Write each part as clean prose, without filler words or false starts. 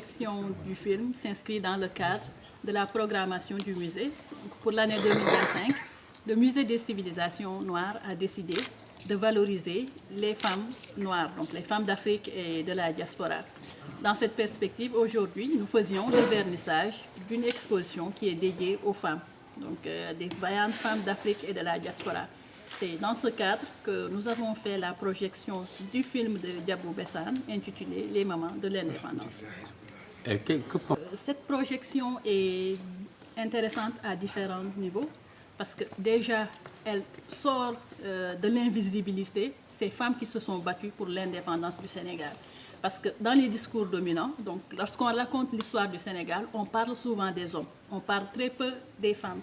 projection du film s'inscrit dans le cadre de la programmation du musée. Donc, pour l'année 2025, le Musée des civilisations noires a décidé de valoriser les femmes noires, donc les femmes d'Afrique et de la diaspora. Dans cette perspective, aujourd'hui, nous faisions le vernissage d'une exposition qui est dédiée aux femmes, donc des vaillantes femmes d'Afrique et de la diaspora. C'est dans ce cadre que nous avons fait la projection du film de Diabou Bessane intitulé Les mamans de l'indépendance. Cette projection est intéressante à différents niveaux parce que déjà, elle sort de l'invisibilité ces femmes qui se sont battues pour l'indépendance du Sénégal. Parce que dans les discours dominants, donc lorsqu'on raconte l'histoire du Sénégal, on parle souvent des hommes, on parle très peu des femmes.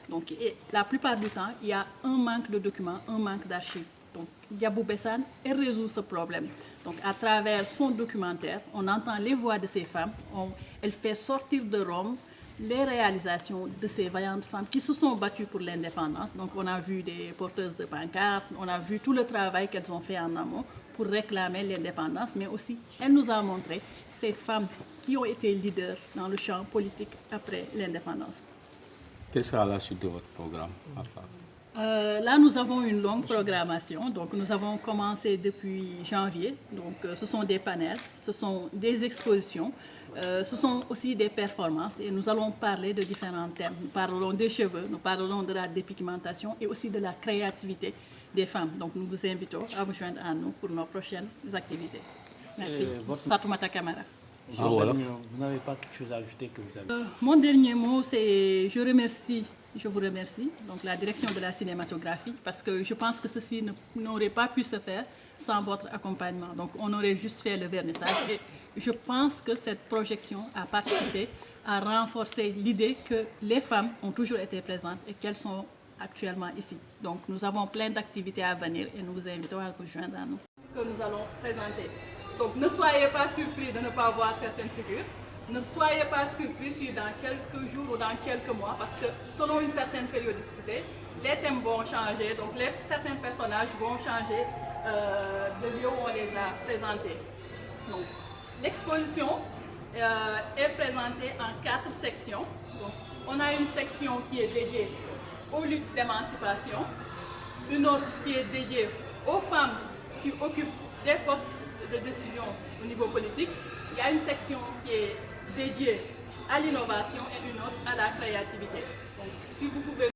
Donc, la plupart du temps, il y a un manque de documents, un manque d'archives. Donc, Diabou Bessane, elle résout ce problème. Donc, à travers son documentaire, on entend les voix de ces femmes, elle fait sortir de Rome les réalisations de ces vaillantes femmes qui se sont battues pour l'indépendance. Donc, on a vu des porteuses de pancartes, on a vu tout le travail qu'elles ont fait en amont pour réclamer l'indépendance, mais aussi, elle nous a montré ces femmes qui ont été leaders dans le champ politique après l'indépendance. Quelle sera la suite de votre programme? Là, nous avons une longue programmation. Donc, nous avons commencé depuis janvier. Donc, ce sont des panels, ce sont des expositions, ce sont aussi des performances. Et nous allons parler de différents thèmes. Nous parlerons des cheveux, nous parlerons de la dépigmentation et aussi de la créativité des femmes. Donc, nous vous invitons à vous joindre à nous pour nos prochaines activités. Merci. Fatoumata Kamara. Vous n'avez pas quelque chose à ajouter que vous avez? Mon dernier mot, c'est je vous remercie, donc la direction de la cinématographie, parce que je pense que ceci n'aurait pas pu se faire sans votre accompagnement. Donc on aurait juste fait le vernissage et je pense que cette projection a participé à renforcer l'idée que les femmes ont toujours été présentes et qu'elles sont actuellement ici. Donc nous avons plein d'activités à venir et nous vous invitons à vous joindre à nous. Que nous allons présenter. Donc ne soyez pas surpris de ne pas voir certaines figures. Ne soyez pas surpris si dans quelques jours ou dans quelques mois, parce que selon une certaine périodicité, les thèmes vont changer, donc certains personnages vont changer de lieu où on les a présentés. L'exposition est présentée en 4 sections. Donc, on a une section qui est dédiée aux luttes d'émancipation, une autre qui est dédiée aux femmes qui occupent des postes de décision au niveau politique. Il y a une section qui est dédiée à l'innovation et une autre à la créativité. Donc